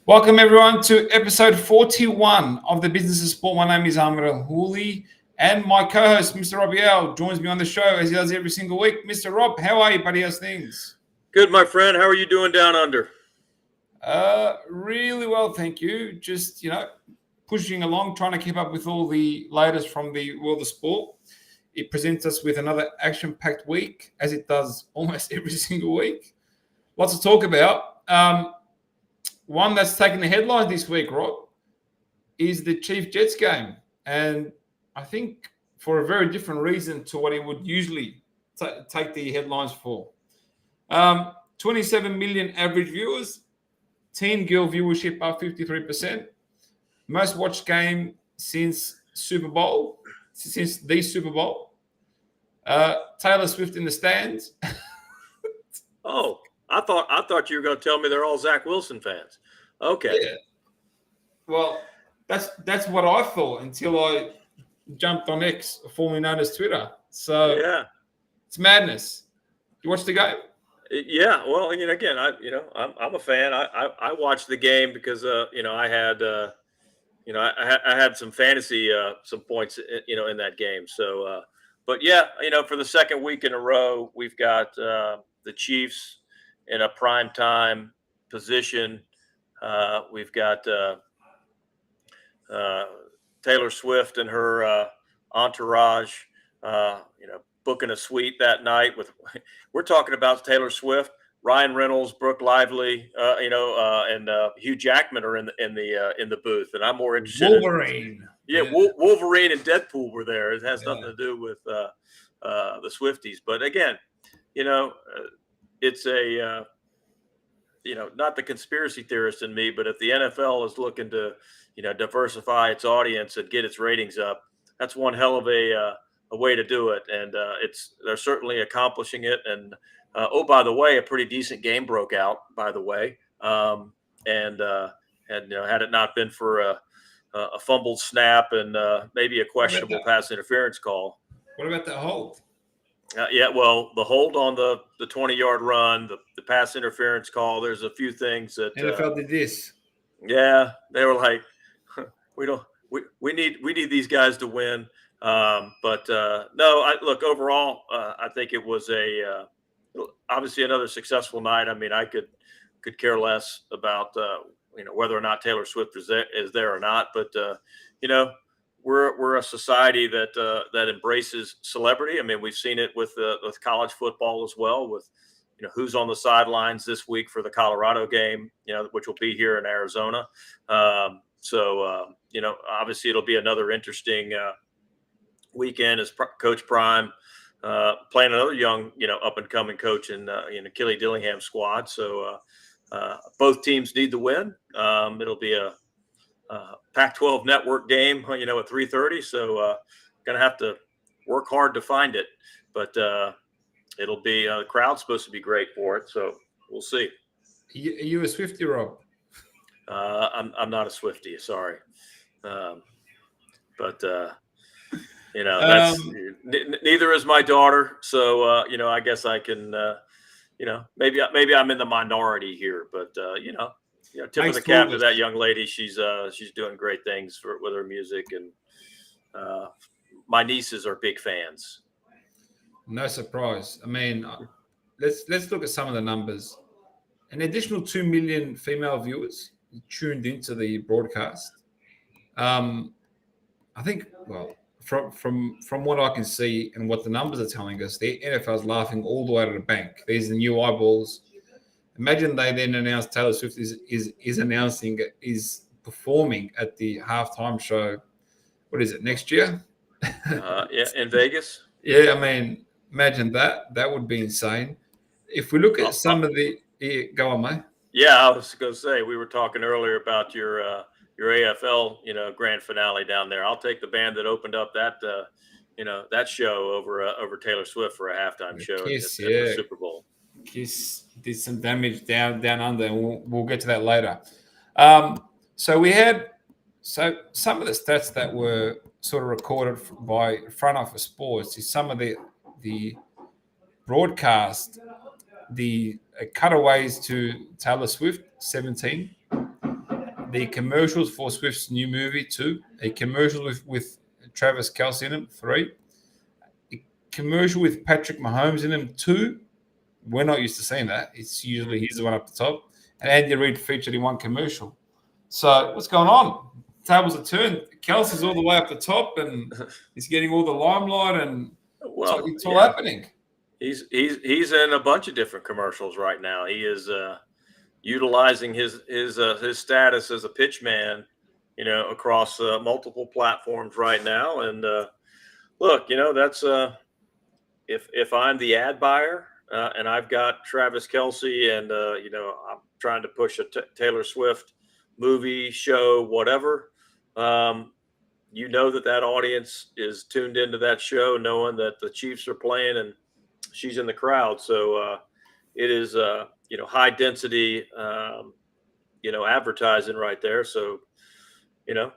Welcome everyone to episode 41 of the Business of Sport. My name is Ahmed Al-Houli and my co-host, Mr. Rob Yale, joins me on the show as he does every single week. Mr. Rob, how are you, buddy? How's things? Good, my friend. How are you doing down under? Really well, thank you. Just, pushing along, trying to keep up with all the latest from the world of sport. It presents us with another action-packed week, as it does almost every single week. Lots to talk about. One that's taken the headlines this week, Rob, is the Chiefs-Jets game. And I think for a very different reason to what it would usually take the headlines for. 27 million average viewers, teen girl viewership up 53%, most watched game since the Super Bowl. Taylor Swift in the stands. Oh, I thought you were going to tell me they're all Zach Wilson fans. Okay. Yeah. Well, that's what I thought until I jumped on X, formerly known as Twitter. So yeah, it's madness. You watched the game? Yeah. Well, again, I'm a fan. I watched the game because I had some fantasy some points in that game. So, but yeah, for the second week in a row, we've got the Chiefs in a prime time position. We've got Taylor Swift and her entourage, booking a suite that night. We're talking about Taylor Swift, Ryan Reynolds, Brooke Lively, and Hugh Jackman are in the booth, and I'm more interested. Wolverine. Wolverine and Deadpool were there. It has nothing to do with the Swifties, but again, it's a not the conspiracy theorist in me, but if the NFL is looking to diversify its audience and get its ratings up, that's one hell of a way to do it, and they're certainly accomplishing it. And by the way, a pretty decent game broke out. By the way, and had it not been for a fumbled snap and maybe a questionable pass interference call. What about that hold? Well, the hold on the 20-yard run, the pass interference call. There's a few things that NFL did this. Yeah, they were like, we need these guys to win. But no, look, overall, I think it was obviously another successful night. I mean, I could care less about whether or not Taylor Swift is there or not. But we're a society that embraces celebrity. I mean, we've seen it with college football as well, with who's on the sidelines this week for the Colorado game, which will be here in Arizona. So obviously it'll be another interesting weekend as Coach Prime playing another young, up and coming coach in Kelly Dillingham's squad. So both teams need to win. It'll be a Pac-12 network game, at 3:30. So going to have to work hard to find it, but it'll be the crowd's supposed to be great for it. So we'll see. Are you a Swiftie, Rob? I'm not a Swiftie, sorry. But neither is my daughter. So I guess I can maybe I'm in the minority here, but tip of the cap to that young lady. She's doing great things with her music, and my nieces are big fans. No surprise. I mean, let's look at some of the numbers. An additional 2 million female viewers tuned into the broadcast. I think, well, from what I can see and what the numbers are telling us, the NFL is laughing all the way to the bank. These are new eyeballs. Imagine they then announce Taylor Swift is performing at the halftime show. What is it, next year? In Vegas. Yeah, I mean, imagine that. That would be insane. If we look at some of the go on, mate. Yeah, I was going to say, we were talking earlier about your AFL, grand finale down there. I'll take the band that opened up that that show over Taylor Swift for a halftime show at the Super Bowl. Kiss did some damage down under, and we'll get to that later. So some of the stats that were sort of recorded by Front Office Sports is some of the broadcast, the cutaways to Taylor Swift, 17. the commercials for Swift's new movie, 2. A commercial with Travis Kelce in them, 3. A commercial with Patrick Mahomes in them, 2. We're not used to seeing that. It's usually he's the one up the top. And Andy Reid featured in 1 commercial. So what's going on? Tables are turned. Kelce's all the way up the top, and he's getting all the limelight, and it's all happening. He's in a bunch of different commercials right now. He is utilizing his status as a pitch man, across multiple platforms right now. And look, that's if I'm the ad buyer and I've got Travis Kelce, and I'm trying to push a Taylor Swift movie, show, whatever. That audience is tuned into that show, knowing that the Chiefs are playing and she's in the crowd. So it is, high density, advertising right there. So, they're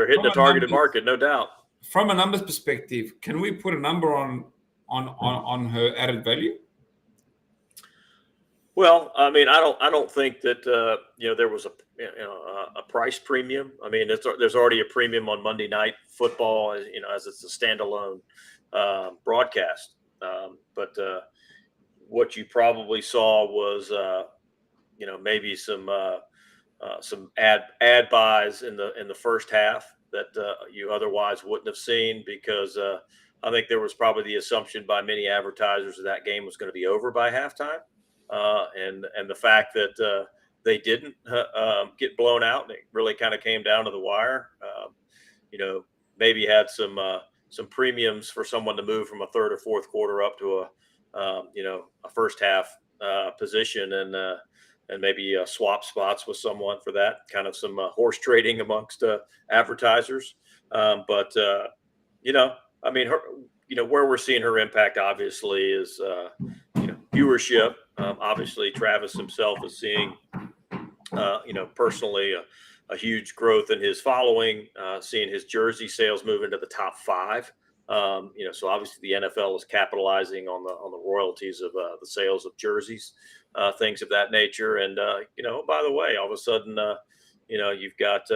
hitting a targeted market, no doubt. From a numbers perspective, can we put a number on her added value? Well, I mean, I don't think that there was a price premium. I mean, there's already a premium on Monday Night Football, as it's a standalone broadcast. But what you probably saw was maybe some ad buys in the first half that you otherwise wouldn't have seen, because I think there was probably the assumption by many advertisers that game was going to be over by halftime. And the fact that they didn't get blown out, and it really kind of came down to the wire, maybe had some premiums for someone to move from a third or fourth quarter up to a first half position, and maybe swap spots with someone for that, kind of some horse trading amongst advertisers. But I mean, her, where we're seeing her impact obviously is viewership. Obviously, Travis himself is seeing, personally a huge growth in his following, seeing his jersey sales move into the top 5. So obviously the NFL is capitalizing on the royalties of the sales of jerseys, things of that nature. And, by the way, all of a sudden, you've got,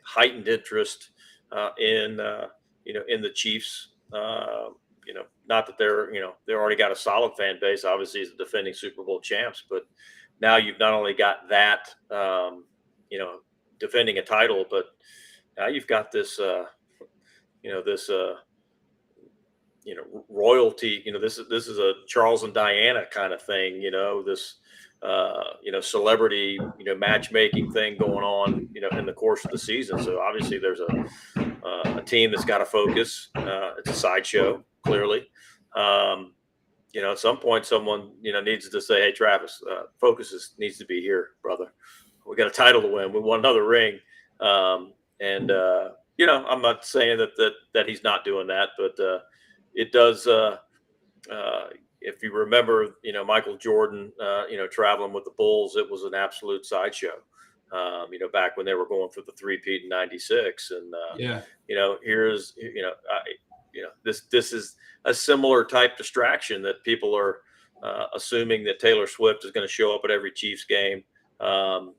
heightened interest in the Chiefs. Not that they already got a solid fan base, obviously, as the defending Super Bowl champs, but now you've not only got that, defending a title, but now you've got this, royalty. This is a Charles and Diana kind of thing. This, celebrity, matchmaking thing going on, in the course of the season. So obviously there's a team that's got to focus. It's a sideshow, clearly. At some point, someone needs to say, "Hey, Travis, focus needs to be here, brother. We got a title to win. We won another ring." I'm not saying that he's not doing that, but it does. If you remember, Michael Jordan, traveling with the Bulls, it was an absolute sideshow. Back when they were going for the three-peat in '96, and here's this is a similar type distraction that people are assuming that Taylor Swift is going to show up at every Chiefs game, obviously.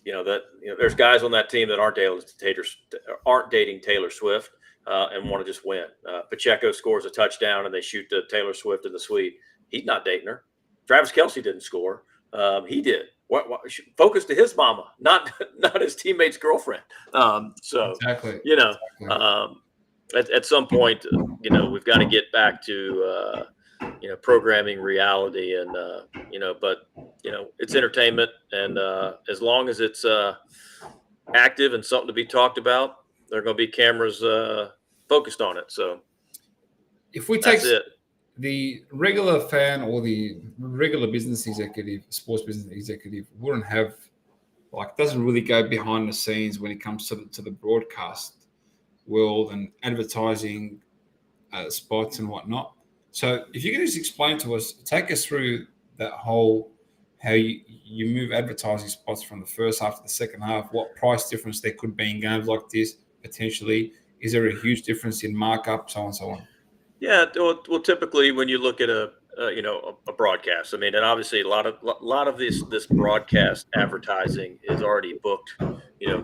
There's guys on that team that aren't dating Taylor Swift and want to just win. Pacheco scores a touchdown and they shoot to Taylor Swift in the suite. He's not dating her. Travis Kelce didn't score. He did. What focus to his mama, not his teammate's girlfriend. Exactly. At some point, we've got to get back to programming reality, and but it's entertainment, and as long as it's active and something to be talked about, there are going to be cameras focused on it. So if we take the regular fan or the regular business executive, sports business executive, wouldn't have, doesn't really go behind the scenes when it comes to the broadcast world and advertising spots and whatnot. So if you can just explain to us, take us through that whole, how you move advertising spots from the first half to the second half, what price difference there could be in games like this, potentially. Is there a huge difference in markup, so on and so on? Yeah, well, typically when you look at a a broadcast. I mean, and obviously a lot of this broadcast advertising is already booked,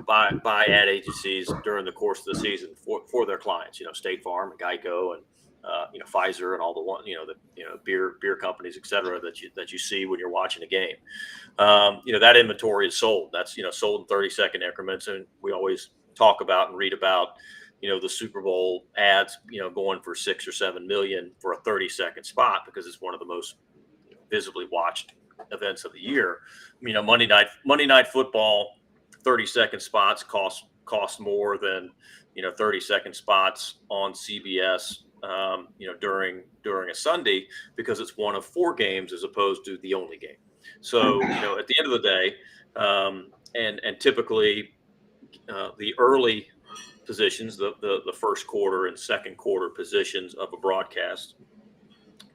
by ad agencies during the course of the season for their clients. State Farm and Geico and Pfizer and all the beer companies, et cetera, that you see when you're watching a game. That inventory is sold. That's sold in 30-second increments, and we always talk about and read about the Super Bowl ads, going for 6 or 7 million for a 30-second spot because it's one of the most visibly watched events of the year. Monday night football, 30-second spots cost more than 30-second spots on CBS. During a Sunday, because it's one of 4 games as opposed to the only game. So at the end of the day, and typically the early positions, the first quarter and second quarter positions of a broadcast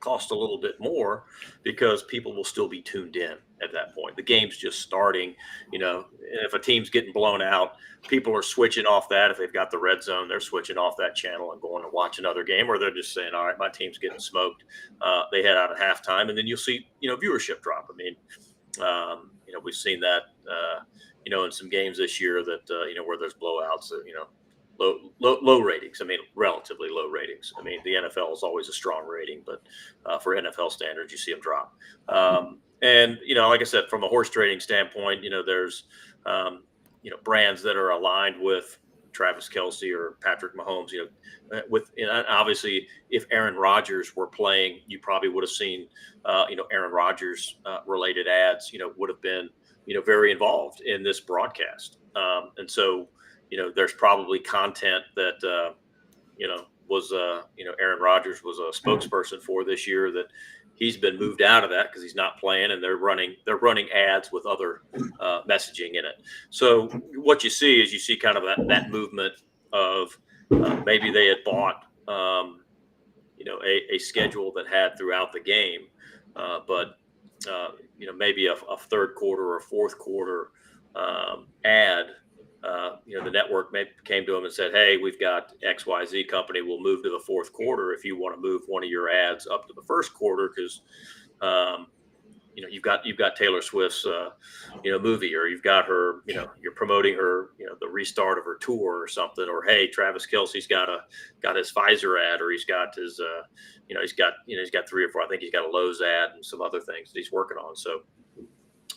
cost a little bit more because people will still be tuned in at that point. The game's just starting, and if a team's getting blown out, people are switching off that. If they've got the red zone, they're switching off that channel and going to watch another game, or they're just saying, all right, my team's getting smoked. They head out at halftime, and then you'll see, viewership drop. I mean, we've seen that, in some games this year that, where there's blowouts, low ratings. I mean, relatively low ratings. I mean, the NFL is always a strong rating, but for NFL standards, you see them drop. And, like I said, from a horse trading standpoint, there's, brands that are aligned with Travis Kelce or Patrick Mahomes, obviously if Aaron Rodgers were playing, you probably would have seen, Aaron Rodgers related ads, would have been, very involved in this broadcast. And so, there's probably content that, was, Aaron Rodgers was a spokesperson for this year that he's been moved out of that because he's not playing, and they're running ads with other messaging in it. So what you see kind of that movement of maybe they had bought, a schedule that had throughout the game, but maybe a third quarter or fourth quarter ad. The network came to him and said, hey, we've got XYZ company. We'll move to the fourth quarter if you want to move one of your ads up to the first quarter because, you've got Taylor Swift's, movie, or you've got her, you're promoting her, the restart of her tour or something, or, hey, Travis Kelce's got his Pfizer ad, or he's got his, he's got 3 or 4, I think he's got a Lowe's ad and some other things that he's working on. So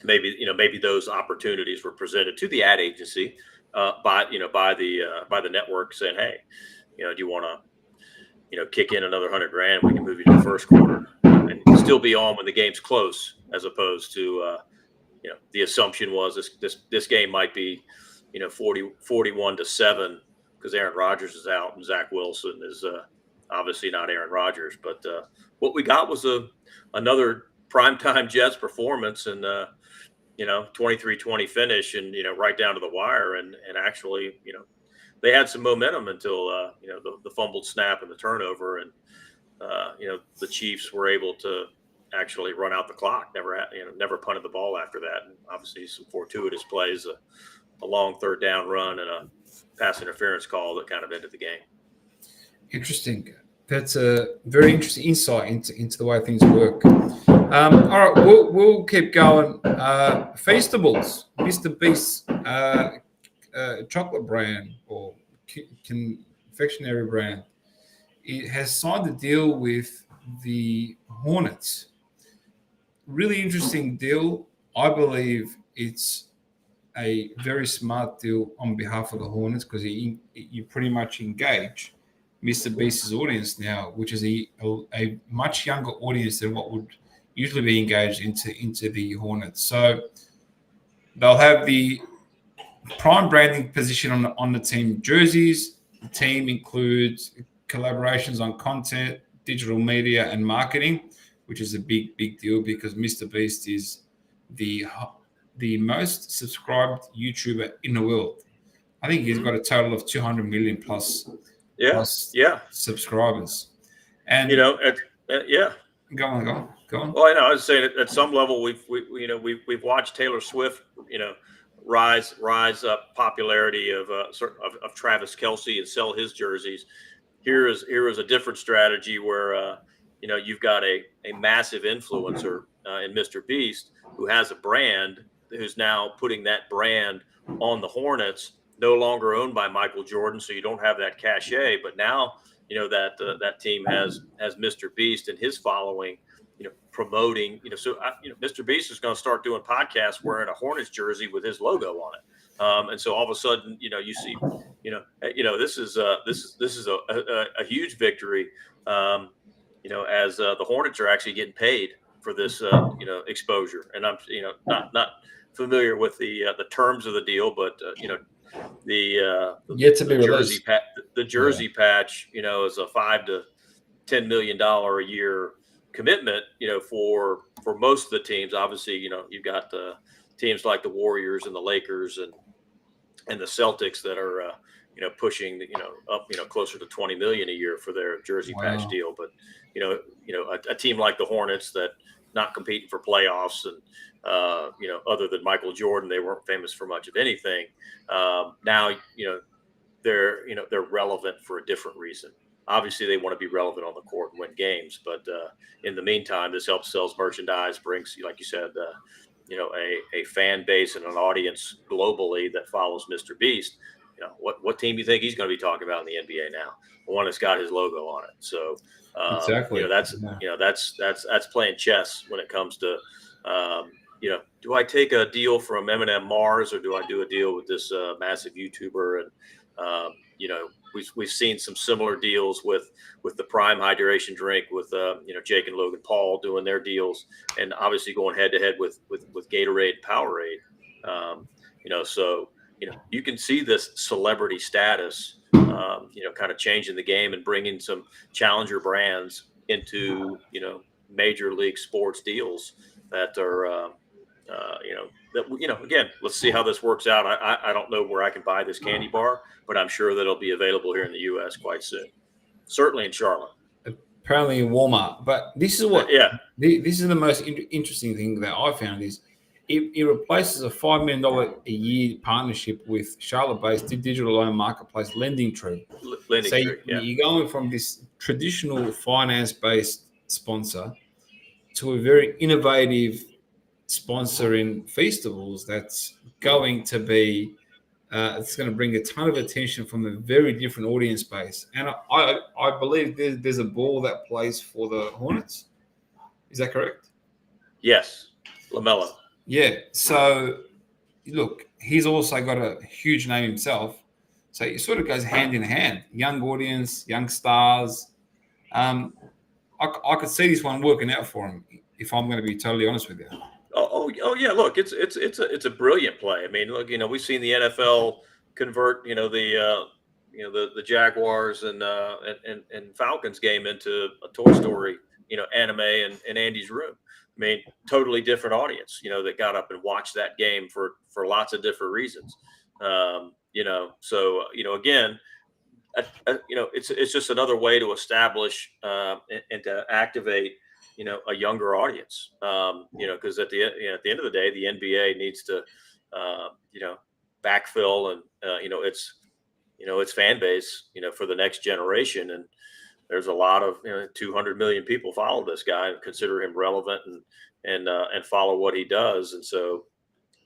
maybe those opportunities were presented to the ad agency by the network saying, hey, do you want to, kick in another $100,000? We can move you to the first quarter and still be on when the game's close, as opposed to, the assumption was this game might be, 41-7 because Aaron Rodgers is out and Zach Wilson is obviously not Aaron Rodgers. But what we got was another primetime Jets performance, and 23-20 finish, and right down to the wire, and actually they had some momentum until the fumbled snap and the turnover, and the Chiefs were able to actually run out the clock. Never punted the ball after that, and obviously some fortuitous plays, a long third down run and a pass interference call that kind of ended the game. Interesting. That's a very interesting insight into the way things work. All right, we'll keep going. Feastables, Mr. Beast's chocolate brand or confectionery brand, it has signed a deal with the Hornets. Really interesting deal. I believe it's a very smart deal on behalf of the Hornets because you pretty much engage Mr. Beast's audience now, which is a much younger audience than what would usually be engaged into the Hornets. So they'll have the prime branding position on the team jerseys. The team includes collaborations on content, digital media, and marketing, which is a big deal because Mr. Beast is the most subscribed YouTuber in the world. I think he's got a total of 200 million plus subscribers. And Go on. Well, I was saying at some level we've watched Taylor Swift, rise up popularity of Travis Kelce and sell his jerseys. Here is a different strategy where you've got a massive influencer in Mr. Beast who has a brand, who's now putting that brand on the Hornets, no longer owned by Michael Jordan, so you don't have that cachet. But now, that team has Mr. Beast and his following, promoting. So Mr. Beast is going to start doing podcasts wearing a Hornets jersey with his logo on it. And so all of a sudden, you see, this is a huge victory. As the Hornets are actually getting paid for this, exposure. And I'm, not familiar with the terms of the deal, but the jersey patch, is a $5 to $10 million a year commitment, for most of the teams. Obviously, you've got teams like the Warriors and the Lakers and the Celtics that are, pushing, up, closer to 20 million a year for their jersey patch deal. But, a team like the Hornets that not competing for playoffs and, other than Michael Jordan, they weren't famous for much of anything. Now, they're relevant for a different reason. Obviously, they want to be relevant on the court and win games. But in the meantime, this helps sells merchandise, brings, like you said, a fan base and an audience globally that follows Mr. Beast. What team do you think he's going to be talking about in the NBA now? The one that's got his logo on it. So exactly, that's playing chess when it comes to do I take a deal from M&M Mars or do I do a deal with this massive YouTuber? And we've seen some similar deals with the Prime hydration drink with Jake and Logan Paul doing their deals, and obviously going head to head with Gatorade, Powerade. So you can see this celebrity status, kind of changing the game and bringing some challenger brands into major league sports deals that are again, let's see how this works out. I don't know where I can buy this candy bar, but I'm sure that it'll be available here in the U.S. quite soon. Certainly in Charlotte. Apparently in Walmart. But this is this is the most interesting thing that I found is it replaces a $5 million a year partnership with Charlotte-based digital loan marketplace Lending Tree. You're going from this traditional finance-based sponsor to a very innovative sponsor in Feastables that's going to be it's going to bring a ton of attention from a very different audience base. And I believe there's a ball that plays for the Hornets. Is that correct? Yes, LaMelo. Yeah. So look, he's also got a huge name himself. So it sort of goes hand in hand. Young audience, young stars. I could see this one working out for him, if I'm going to be totally honest with you. Oh yeah. Look, it's a brilliant play. I mean, look, we've seen the NFL convert, the Jaguars and Falcons game into a Toy Story, anime and Andy's room. I mean, totally different audience, that got up and watched that game for lots of different reasons. So again, it's just another way to establish and to activate a younger audience, because at the end of the day, the NBA needs to, backfill and, its fan base, for the next generation. And there's a lot of, 200 million people follow this guy and consider him relevant and follow what he does. And so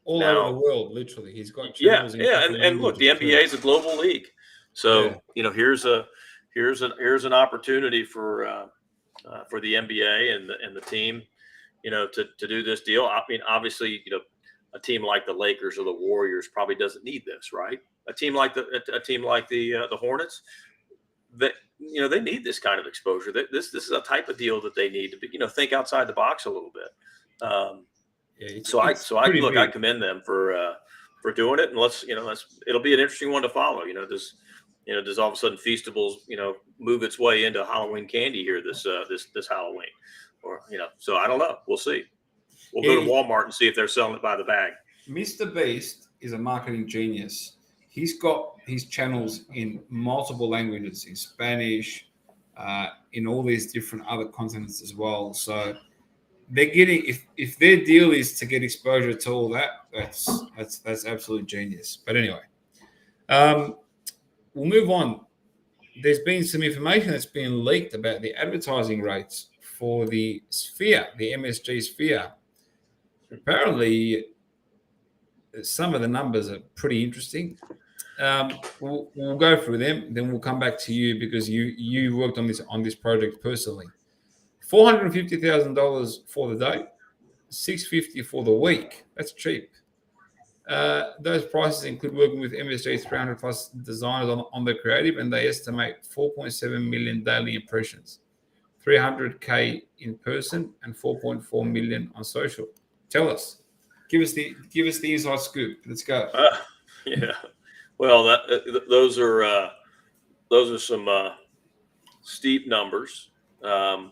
all over the world, literally, he's got channels. And look, the NBA is a global league. So, here's an opportunity for the NBA and the team, to do this deal. I mean, obviously, a team like the Lakers or the Warriors probably doesn't need this, right? A team like the Hornets, that they need this kind of exposure. This is a type of deal that they need to be, think outside the box a little bit. I commend them for doing it, and it'll be an interesting one to follow. Does all of a sudden Feastables, move its way into Halloween candy here this Halloween, or so I don't know. We'll see. We'll go to Walmart and see if they're selling it by the bag. Mr. Beast is a marketing genius. He's got his channels in multiple languages, in Spanish, in all these different other continents as well. So they're getting, if their deal is to get exposure to all that, that's absolute genius. But anyway, we'll move on. There's been some information that's been leaked about the advertising rates for the Sphere, the MSG Sphere. Apparently, some of the numbers are pretty interesting. We'll go through them, then we'll come back to you because you worked on this project personally. $450,000 for the day, $650 for the week. That's cheap. Those prices include working with MSG's 300 plus designers on the creative, and they estimate 4.7 million daily impressions, 300K in person, and 4.4 million on social. Tell us, give us the inside scoop. Let's go. Yeah, well, those are some steep numbers. I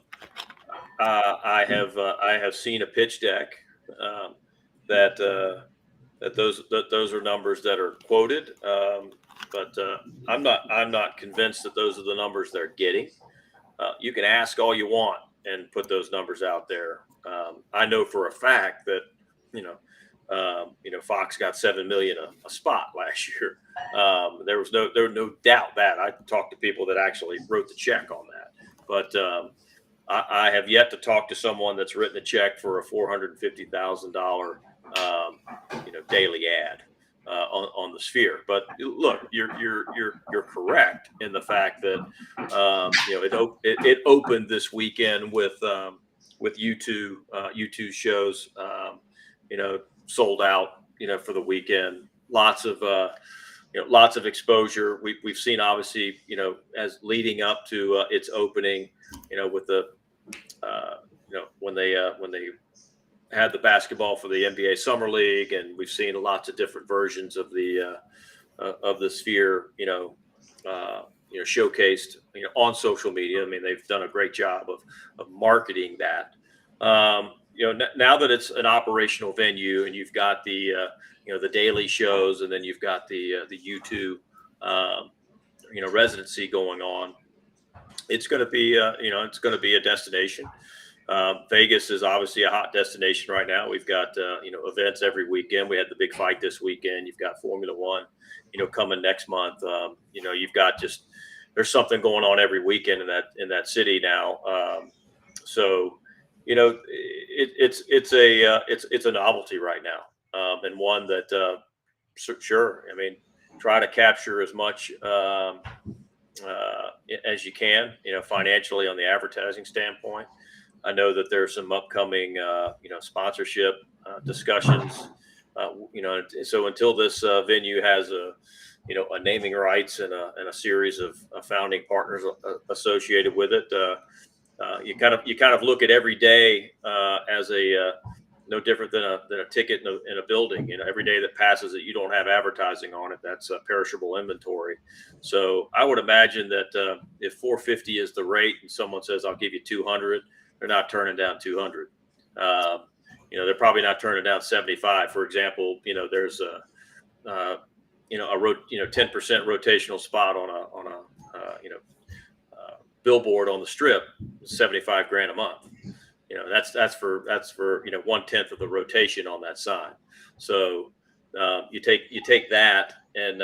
have seen a pitch deck that those are numbers that are quoted, but I'm not convinced that those are the numbers they're getting. You can ask all you want and put those numbers out there. I know for a fact that Fox got $7 million a spot last year. There was no doubt that. I talked to people that actually wrote the check on that, but I have yet to talk to someone that's written a check for a $450,000 daily ad on the Sphere. But look, you're correct in the fact that it opened this weekend with U2 shows sold out for the weekend. Lots of exposure. We've seen obviously as leading up to its opening, with the when they had the basketball for the NBA Summer League, and we've seen lots of different versions of the Sphere, showcased, on social media. I mean, they've done a great job of marketing that. Now that it's an operational venue, and you've got the daily shows, and then you've got the U2 residency going on, it's going to be a destination. Vegas is obviously a hot destination right now. We've got events every weekend. We had the big fight this weekend. You've got Formula One, coming next month. You've got there's something going on every weekend in that city now. So it's a novelty right now, and one that sure. I mean, try to capture as much as you can, financially on the advertising standpoint. I know that there's some upcoming, sponsorship discussions. So until this venue has a naming rights and a series of founding partners associated with it, you kind of look at every day as no different than a ticket in a building. Every day that passes that you don't have advertising on it, that's a perishable inventory. So I would imagine that if 450 is the rate and someone says, I'll give you 200, they're not turning down 200. They're probably not turning down 75. For example, there's a 10% rotational spot on a billboard on the Strip, $75,000 a month. That's for 1/10 of the rotation on that sign. So you take that and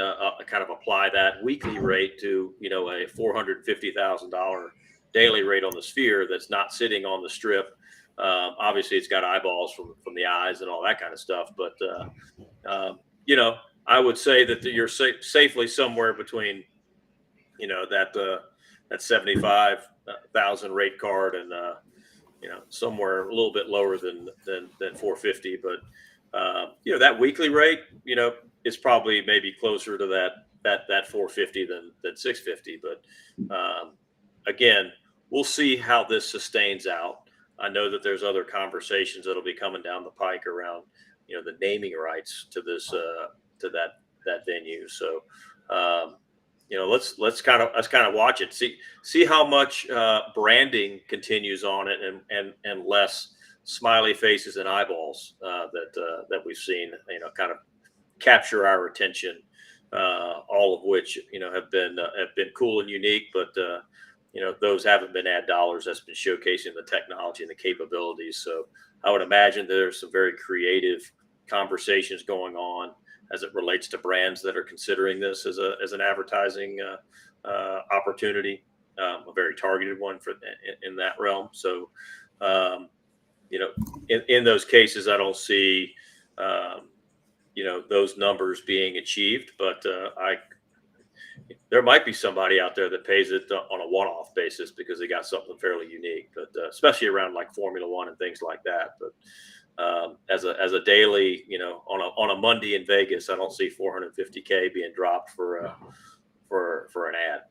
kind of apply that weekly rate to a $450,000 daily rate on the Sphere that's not sitting on the Strip. Obviously, it's got eyeballs from the eyes and all that kind of stuff. But I would say that you're safely somewhere between that 75,000 rate card and somewhere a little bit lower than 450. But that weekly rate is probably maybe closer to that 450 than 650. But again, we'll see how this sustains out. I know that there's other conversations that'll be coming down the pike around the naming rights to this to that venue. So let's kind of watch it, see how much branding continues on it, and less smiley faces and eyeballs that we've seen kind of capture our attention, all of which have been cool and unique, but those haven't been ad dollars. That's been showcasing the technology and the capabilities. So I would imagine there's some very creative conversations going on as it relates to brands that are considering this as an advertising opportunity, a very targeted one in that realm. So In those cases, I don't see, those numbers being achieved, but there might be somebody out there that pays it on a one-off basis because they got something fairly unique, but especially around like Formula One and things like that. But as a daily, on a Monday in Vegas, I don't see $450K being dropped for an ad.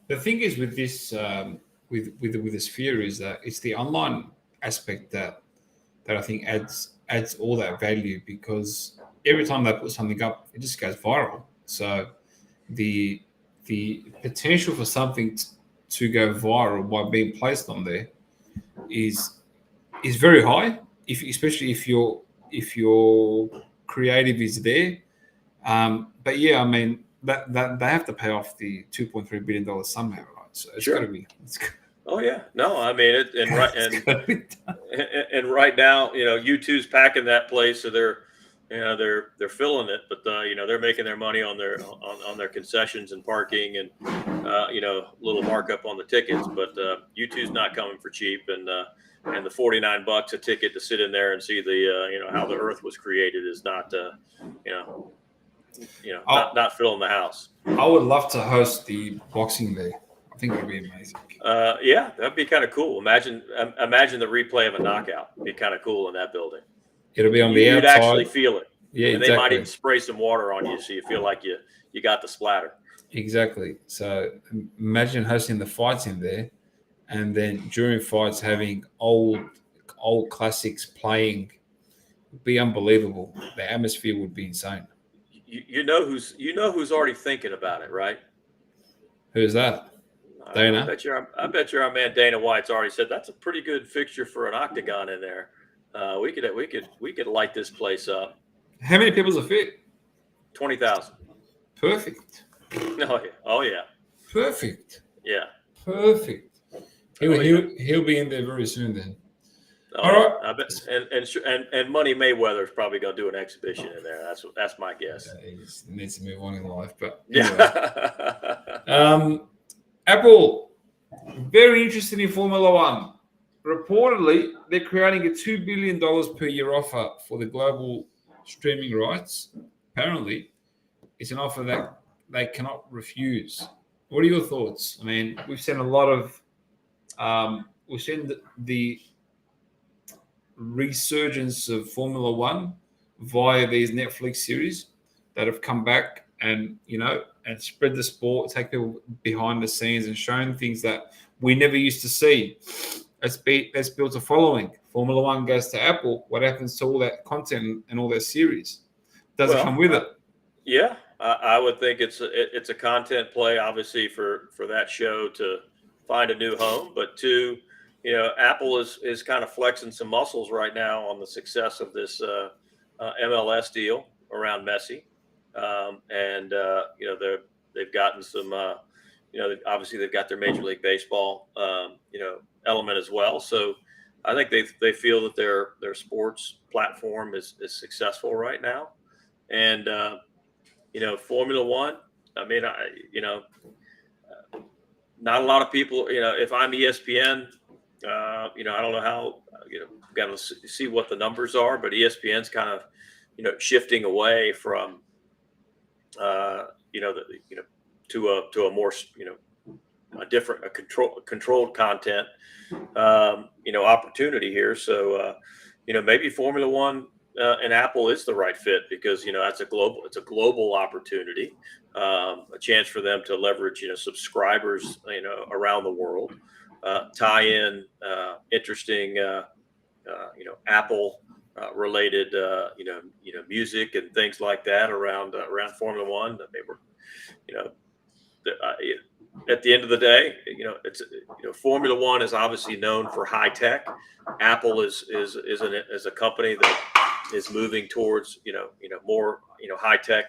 The thing is with this with the Sphere is that it's the online aspect that I think adds all that value, because every time they put something up, it just goes viral. So the potential for something to go viral by being placed on there is very high, especially if your creative is there. But yeah, I mean that they have to pay off the $2.3 billion somehow, right? So it's got to be. Oh yeah, no, I mean it, and right now, U2's packing that place, so they're filling it, but they're making their money on their concessions and parking and little markup on the tickets, but U2's not coming for cheap, and the $49 a ticket to sit in there and see the how the Earth was created is not not filling the house. I would love to host the Boxing Day. I think it would be amazing. Yeah, that'd be kind of cool. Imagine the replay of a knockout. It'd be kind of cool in that building. It'll be on the outside. You'd actually feel it. Yeah, and they might even spray some water on you so you feel like you got the splatter. Exactly. So imagine hosting the fights in there, and then during fights having old classics playing. It'd be unbelievable. The atmosphere would be insane. You know who's already thinking about it, right? Who's that? Dana? I bet your man Dana White's already said that's a pretty good fixture for an octagon in there. We could light this place up. How many people's a fit? 20,000. Perfect. Oh yeah. Perfect. Yeah. Perfect. He'll be in there very soon then. All right. I bet, and Money Mayweather's probably gonna do an exhibition in there. That's my guess. Yeah, he needs to move on in life, but yeah. Apple, very interested in Formula One. Reportedly, they're creating a $2 billion per year offer for the global streaming rights. Apparently, it's an offer that they cannot refuse. What are your thoughts? I mean, we've seen a lot of, we've seen the resurgence of Formula One via these Netflix series that have come back and spread the sport, take people behind the scenes and shown things that we never used to see. Let's build a following. Formula One goes to Apple. What happens to all that content and all that series? Does it come with it? Yeah, I would think it's a content play, obviously, for that show to find a new home. But two, Apple is kind of flexing some muscles right now on the success of this MLS deal around Messi, and they've gotten some. Obviously they've got their Major League Baseball, element as well. So I think they feel that their sports platform is successful right now, and Formula One. I mean, not a lot of people. If I'm ESPN, I don't know how. Got to see what the numbers are, but ESPN's kind of shifting away from to a more a controlled content opportunity here. So maybe Formula One and Apple is the right fit because it's a global opportunity, a chance for them to leverage subscribers around the world, tie in interesting Apple related music and things like that around Formula One. That they were at the end of the day, it's Formula One is obviously known for high tech. Apple is a company that is moving towards more high tech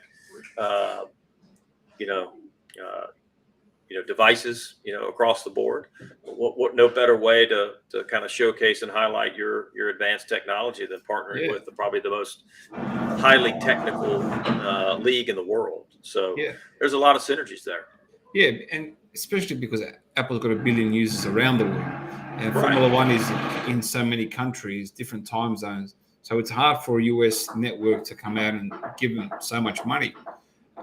devices across the board. What no better way to kind of showcase and highlight your advanced technology than partnering with probably the most highly technical league in the world. So there's a lot of synergies there. Yeah, and especially because Apple's got 1 billion users around the world. And Formula One is in so many countries, different time zones. So it's hard for a US network to come out and give them so much money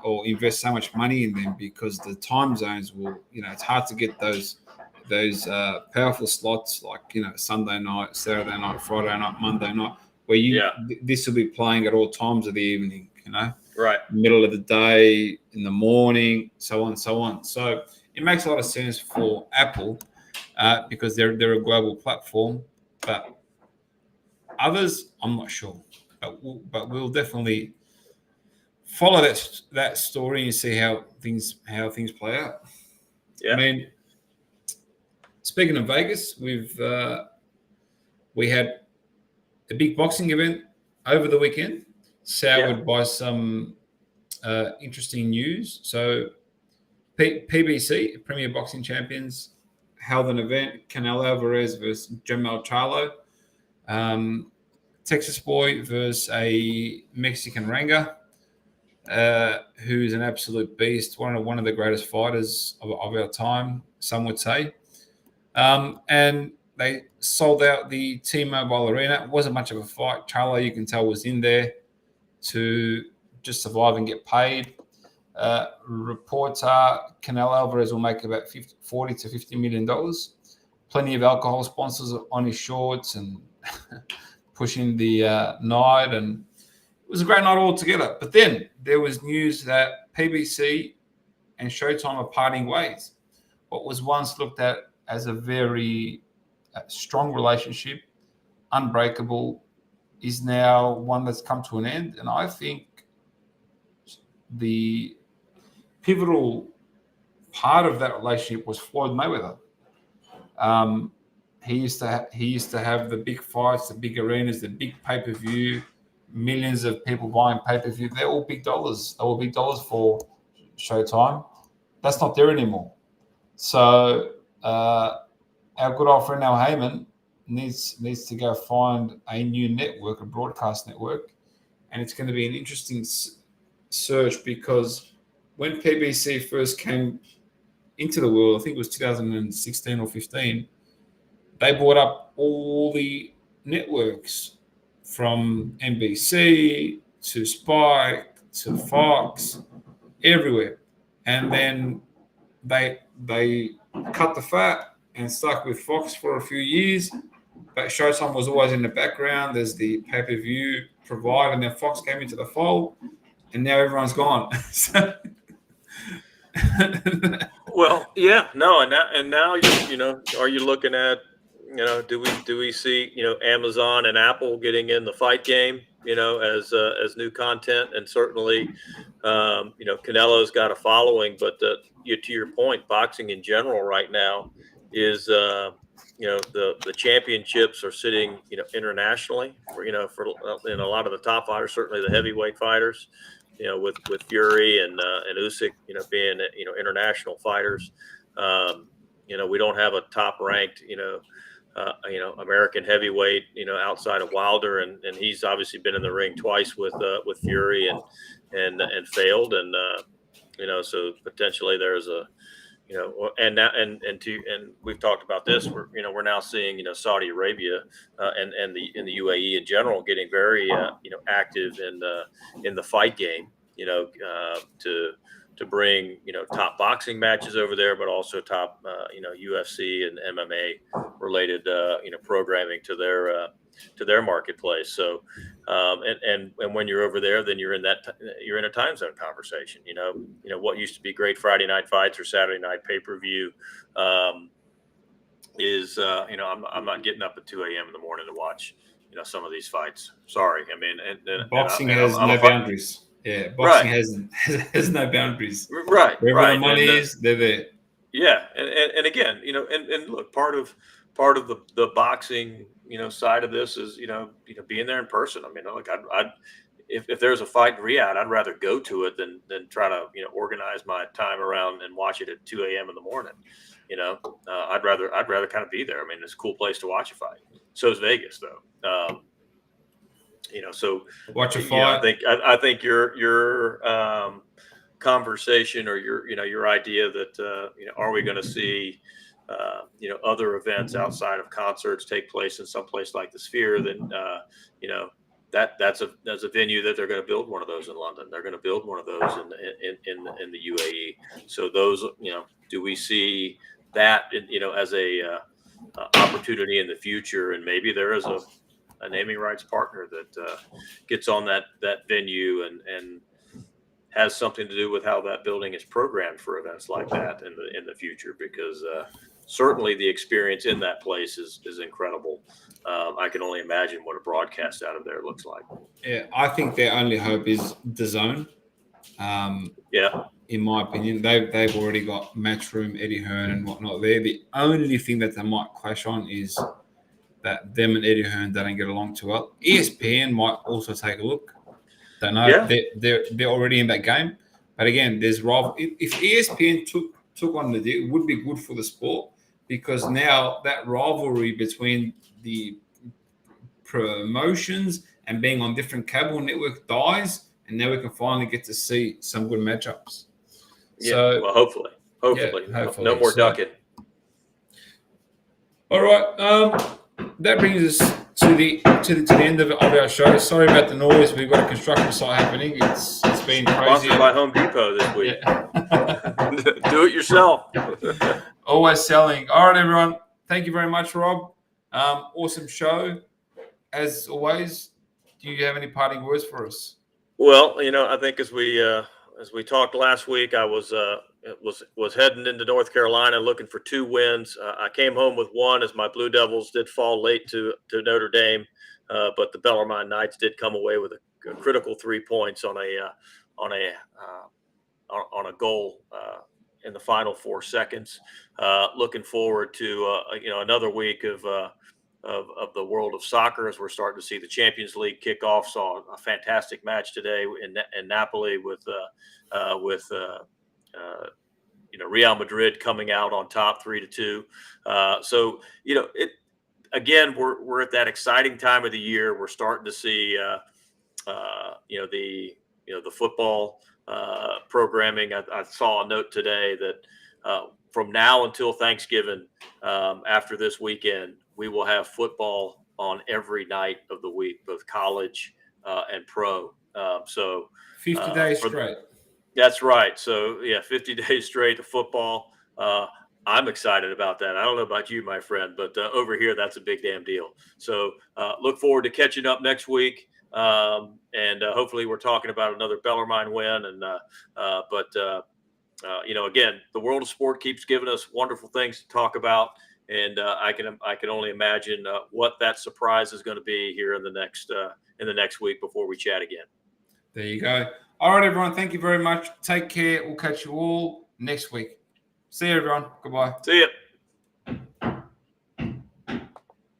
or invest so much money in them, because the time zones will, it's hard to get those powerful slots like, Sunday night, Saturday night, Friday night, Monday night, where this will be playing at all times of the evening, right, middle of the day, in the morning, so on and so on. So it makes a lot of sense for Apple because they're a global platform, but others, I'm not sure. But we'll definitely follow that story and see how things play out. Yeah. I mean, speaking of Vegas, we had a big boxing event over the weekend, soured by some interesting news. So PBC, Premier Boxing Champions, held an event, Canelo Alvarez versus Jamal Charlo. Texas boy versus a Mexican Ranga, who's an absolute beast, one of the greatest fighters of our time, some would say. And they sold out the T-Mobile Arena. It wasn't much of a fight. Charlo, you can tell, was in there to just survive and get paid. Reports are Canelo Alvarez will make about $40 to $50 million. Plenty of alcohol sponsors on his shorts and pushing the night, and it was a great night altogether. But then there was news that PBC and Showtime are parting ways. What was once looked at as a very strong relationship, unbreakable, is now one that's come to an end. And I think the pivotal part of that relationship was Floyd Mayweather. He used to have the big fights, the big arenas, the big pay-per-view, millions of people buying pay-per-view. They're all big dollars. They were big dollars for Showtime. That's not there anymore. So our good old friend Al Heyman needs to go find a new network, a broadcast network, and it's going to be an interesting search, because when PBC first came into the world, I think it was 2016 or 15, they bought up all the networks from NBC to Spike to Fox, everywhere. And then they cut the fat and stuck with Fox for a few years. But Showtime was always in the background. There's the pay-per-view provider, and then Fox came into the fold, and now everyone's gone. Well, yeah, no, and now are you looking at, do we see Amazon and Apple getting in the fight game, as new content, and certainly Canelo's got a following, but to your point, boxing in general right now is the championships are sitting internationally for in a lot of the top fighters, certainly the heavyweight fighters. With Fury and Usyk, being international fighters. We don't have a top ranked American heavyweight outside of Wilder, and he's obviously been in the ring twice with Fury and failed, and so potentially there's a and we've talked about this. We're now seeing Saudi Arabia and the UAE in general getting very active in the fight game. To bring top boxing matches over there, but also top UFC and MMA related programming to their marketplace. So and when you're over there, then you're in a time zone conversation. What used to be great Friday night fights or Saturday night pay-per-view is I'm not getting up at 2 a.m. in the morning to watch some of these fights. Sorry, I mean, and boxing has no boundaries. Yeah, boxing has no boundaries. Right, wherever the money is, they're there. Yeah, and again, and look, part of the boxing side of this is being there in person. I mean, look, I'd if there's a fight in Riyadh, I'd rather go to it than try to organize my time around and watch it at 2 a.m. in the morning. I'd rather kind of be there. I mean, it's a cool place to watch a fight. So is Vegas, though. So watch a fight. I think your conversation or your idea that are we going to see other events outside of concerts take place in some place like the Sphere, then that's a venue that they're going to build one of those in London. They're going to build one of those in the UAE. So those, do we see that as a opportunity in the future? And maybe there is a naming rights partner that gets on that venue and has something to do with how that building is programmed for events like that in the future, because certainly the experience in that place is incredible. I can only imagine what a broadcast out of there looks like. Yeah, I think their only hope is the zone. In my opinion, they've already got Matchroom, Eddie Hearn, and whatnot there. The only thing that they might clash on is that them and Eddie Hearn don't get along too well. ESPN might also take a look. Don't know. Yeah. They're already in that game. But again, there's rival. If ESPN took on the deal, it would be good for the sport, because now that rivalry between the promotions and being on different cable network dies, and now we can finally get to see some good matchups. Yeah, so, well, hopefully. No more ducking. All right. That brings us to the end of our show. Sorry about the noise. We've got a construction site happening. It's been crazy. Sponsored by Home Depot this week. Yeah. Do it yourself. Always selling. All right, everyone. Thank you very much, Rob. Awesome show. As always, do you have any parting words for us? Well, I think as we talked last week, I was heading into North Carolina looking for 2 wins. I came home with 1 as my Blue Devils did fall late to Notre Dame, but the Bellarmine Knights did come away with a critical 3 points on a goal in the final 4 seconds. Looking forward to another week of the world of soccer as we're starting to see the Champions League kick off. Saw a fantastic match today in Napoli with Real Madrid coming out on top 3-2. So again, we're at that exciting time of the year. We're starting to see the football programming. I saw a note today that from now until Thanksgiving, after this weekend, we will have football on every night of the week, both college and pro. 50 days straight. That's right. So, 50 days straight of football. I'm excited about that. I don't know about you, my friend, but over here, that's a big damn deal. So look forward to catching up next week. And hopefully we're talking about another Bellarmine win. And again, the world of sport keeps giving us wonderful things to talk about. And I can only imagine what that surprise is going to be here in the next week before we chat again. There you go. All right, everyone. Thank you very much. Take care. We'll catch you all next week. See you, everyone. Goodbye. See you.